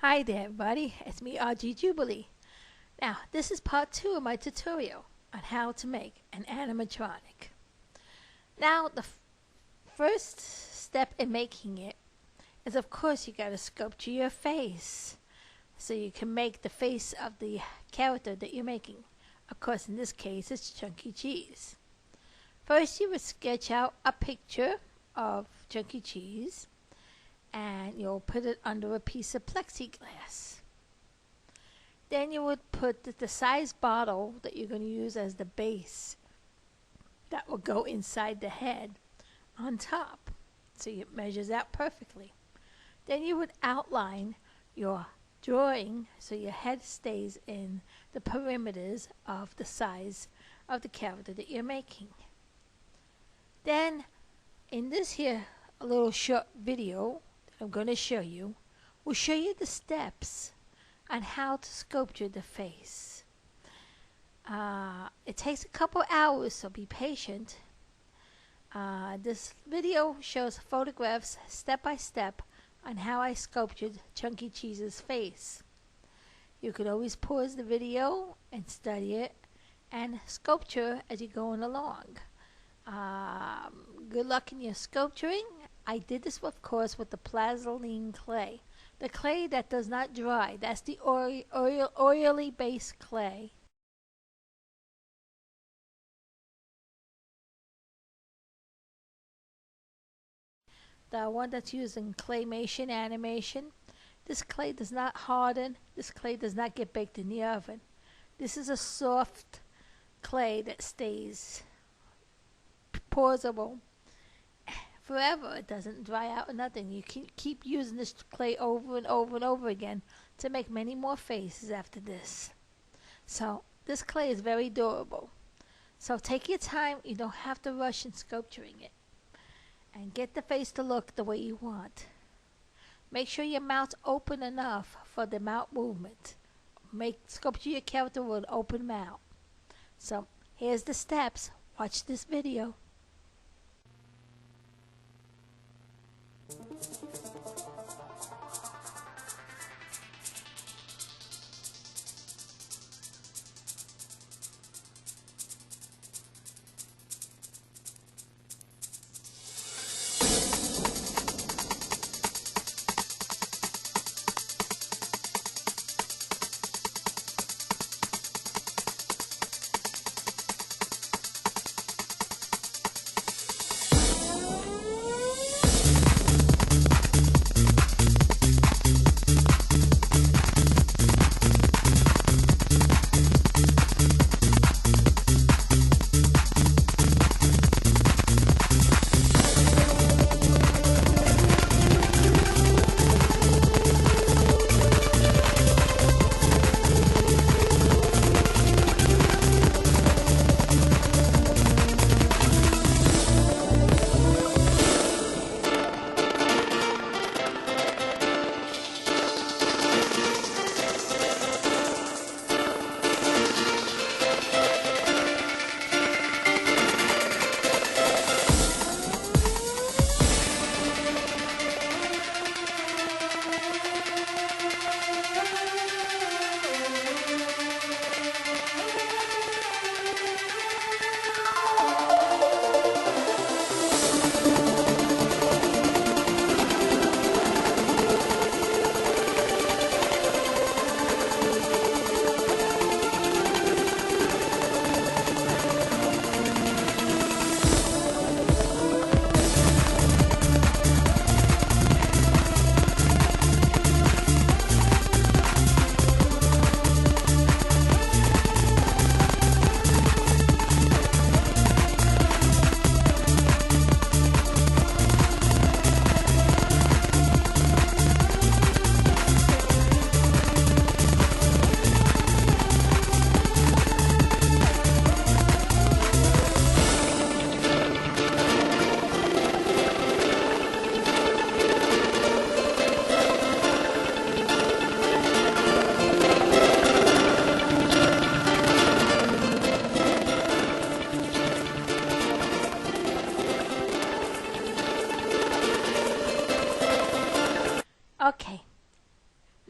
Hi there everybody, it's me RG Jubilee. Now this is part 2 of my tutorial on how to make an animatronic. Now the first step in making it is, of course, you gotta sculpture your face so you can make the face of the character that you're making. Of course, in this case it's Chunky Cheese. First you would sketch out a picture of Chunky Cheese and you'll put it under a piece of plexiglass. Then you would put the size bottle that you're going to use as the base that will go inside the head on top, so it measures out perfectly. Then you would outline your drawing so your head stays in the perimeters of the size of the character that you're making. Then in this here a little short video I'm going to show you, will show you the steps on how to sculpture the face. It takes a couple hours, so be patient. This video shows photographs step by step on how I sculptured Chunky Cheese's face. You could always pause the video and study it and sculpture as you're going along. Good luck in your sculpturing. I did this, of course, with the plastiline clay. The clay that does not dry. That's the oily based clay. The one that's used in claymation animation. This clay does not harden. This clay does not get baked in the oven. This is a soft clay that stays pausable forever. It doesn't dry out or nothing. You can keep using this clay over and over and over again to make many more faces after this. So this clay is very durable. So take your time. You don't have to rush in sculpturing it. And get the face to look the way you want. Make sure your mouth's open enough for the mouth movement. Sculpture your character with an open mouth. So here's the steps. Watch this video.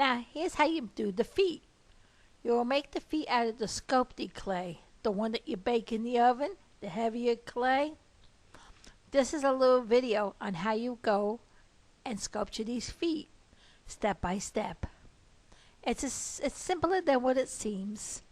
Now, here's how you do the feet. You will make the feet out of the sculpted clay, the one that you bake in the oven, the heavier clay. This is a little video on how you go and sculpture these feet, step by step. It's simpler than what it seems.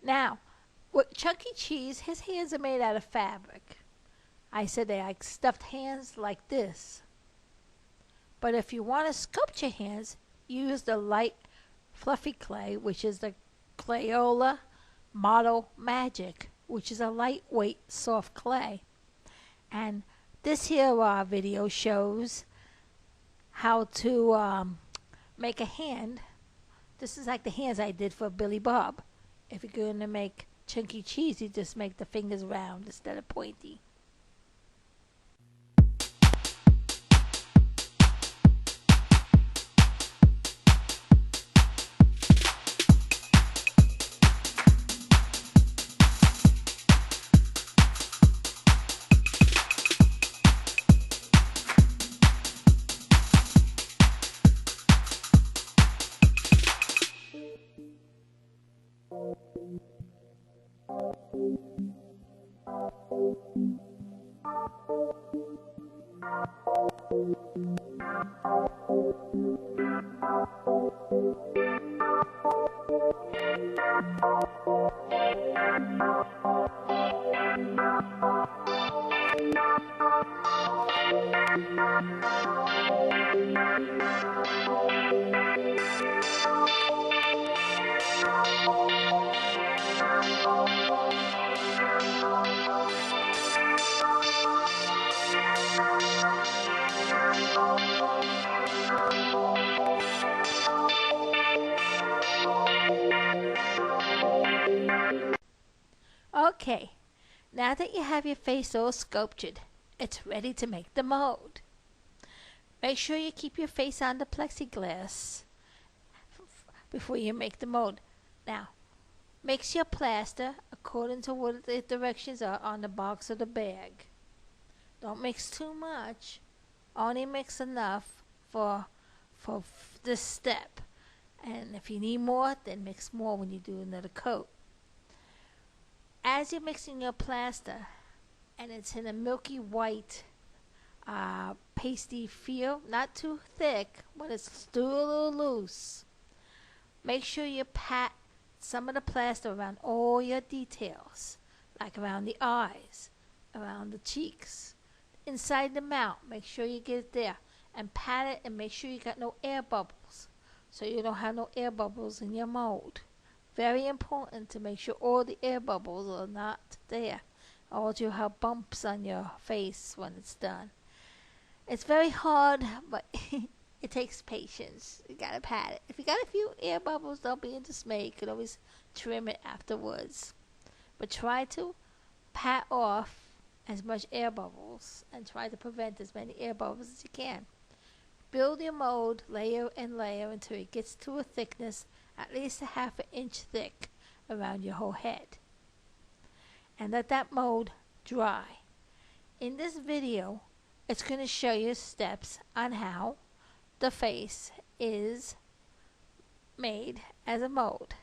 Now, with Chuck E. Cheese, his hands are made out of fabric. I said they like stuffed hands like this. But if you want to sculpt your hands, use the light fluffy clay, which is the Crayola Model Magic, which is a lightweight soft clay. And this here video shows how to make a hand. This is like the hands I did for Billy Bob. If you're going to make chunky cheese, you just make the fingers round instead of pointy. Okay, now that you have your face all sculptured, it's ready to make the mold. Make sure you keep your face on the plexiglass before you make the mold. Now, mix your plaster according to what the directions are on the box of the bag. Don't mix too much, only mix enough for this step. And if you need more, then mix more when you do another coat. As you're mixing your plaster, and it's in a milky white pasty feel, not too thick, but it's still a little loose, make sure you pat some of the plaster around all your details, like around the eyes, around the cheeks, inside the mouth. Make sure you get it there, and pat it, and make sure you got no air bubbles, so you don't have no air bubbles in your mold. Very important to make sure all the air bubbles are not there, or you'll have bumps on your face when it's done. It's very hard, but It takes patience. You gotta pat it. If you got a few air bubbles, don't be dismayed. You can always trim it afterwards. But try to pat off as much air bubbles and try to prevent as many air bubbles as you can. Build your mold layer and layer until it gets to a thickness at least a half an inch thick around your whole head. And let that mold dry. In this video, it's going to show you steps on how the face is made as a mold.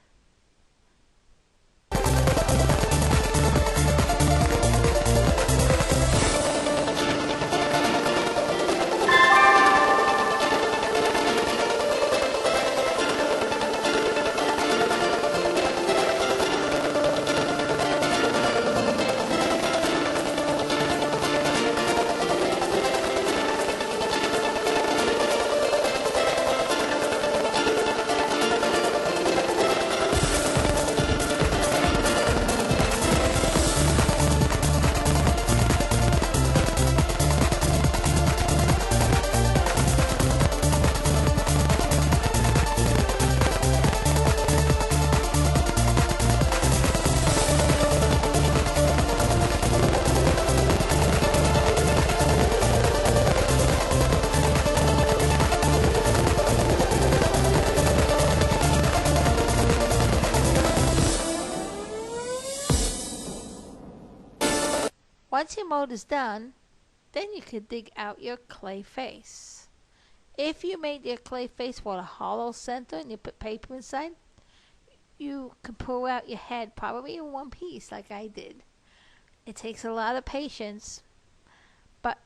Once your mold is done, then you can dig out your clay face. If you made your clay face with a hollow center and you put paper inside, you can pull out your head probably in one piece like I did. It takes a lot of patience, but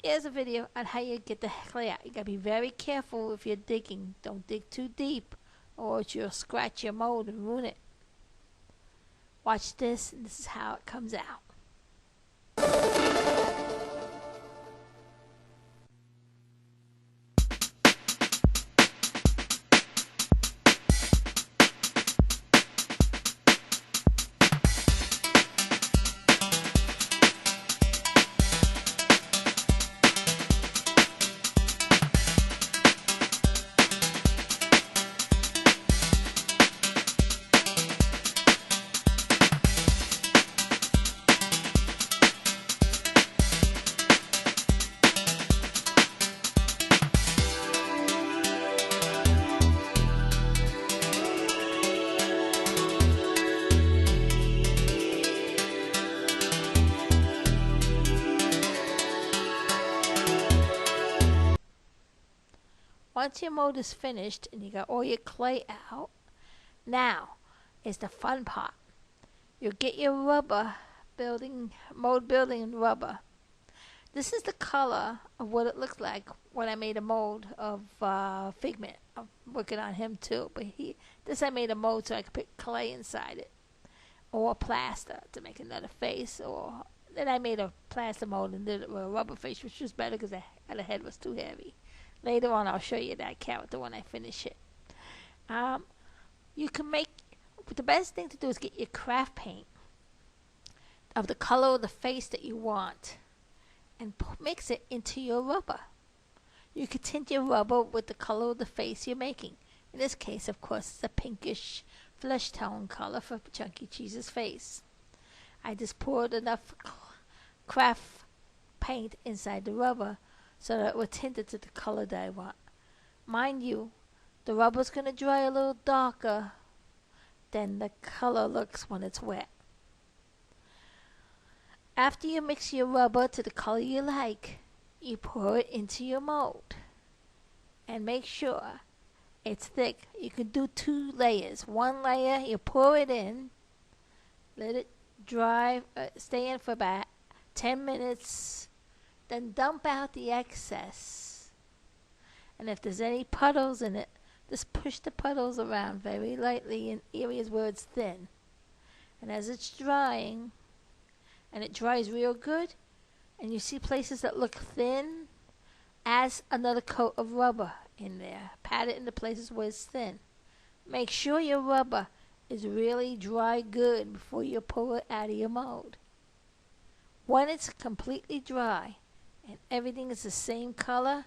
here's a video on how you get the clay out. You gotta be very careful if you're digging. Don't dig too deep or you'll scratch your mold and ruin it. Watch this, and this is how it comes out. Once your mold is finished and you got all your clay out, now is the fun part. You'll get your rubber mold building rubber. This is the color of what it looked like when I made a mold of Figment. I'm working on him too, but this I made a mold so I could put clay inside it, or plaster to make another face, or then I made a plaster mold and did it with a Rubberface, which was better because the head was too heavy. Later on, I'll show you that character when I finish it. You can make, the best thing to do is get your craft paint of the color of the face that you want and mix it into your rubber. You can tint your rubber with the color of the face you're making. In this case, of course, it's a pinkish flesh tone color for Chunky Cheese's face. I just poured enough craft paint inside the rubber so that it would tint it to the color that I want. Mind you, the rubber's going to dry a little darker than the color looks when it's wet. After you mix your rubber to the color you like, you pour it into your mold. And make sure it's thick. You can do 2 layers. 1 layer, you pour it in, let it dry, stay in for about 10 minutes, then dump out the excess. And if there's any puddles in it, just push the puddles around very lightly in areas where it's thin. And as it's drying, and it dries real good, and you see places that look thin, add another coat of rubber in there. Pat it in the places where it's thin. Make sure your rubber is really dry good before you pull it out of your mold. When it's completely dry and everything is the same color,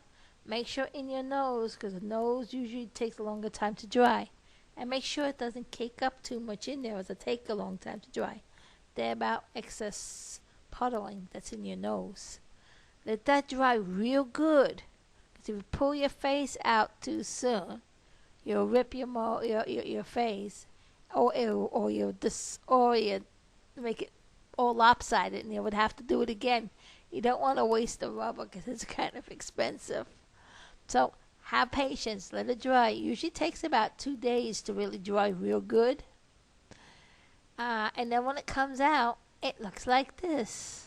Make sure in your nose, because the nose usually takes a longer time to dry. And make sure it doesn't cake up too much in there, as it take a long time to dry. They're about excess puddling that's in your nose. Let that dry real good. Because if you pull your face out too soon, you'll rip your face, or you make it all lopsided, and you would have to do it again. You don't want to waste the rubber because it's kind of expensive. So have patience, let it dry. It usually takes about 2 days to really dry real good. And then when it comes out, it looks like this.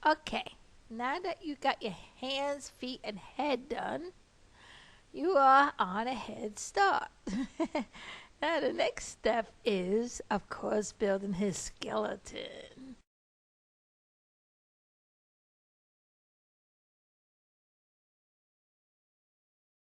Okay, now that you got your hands, feet, and head done, you are on a head start. Now the next step is, of course, building his skeleton.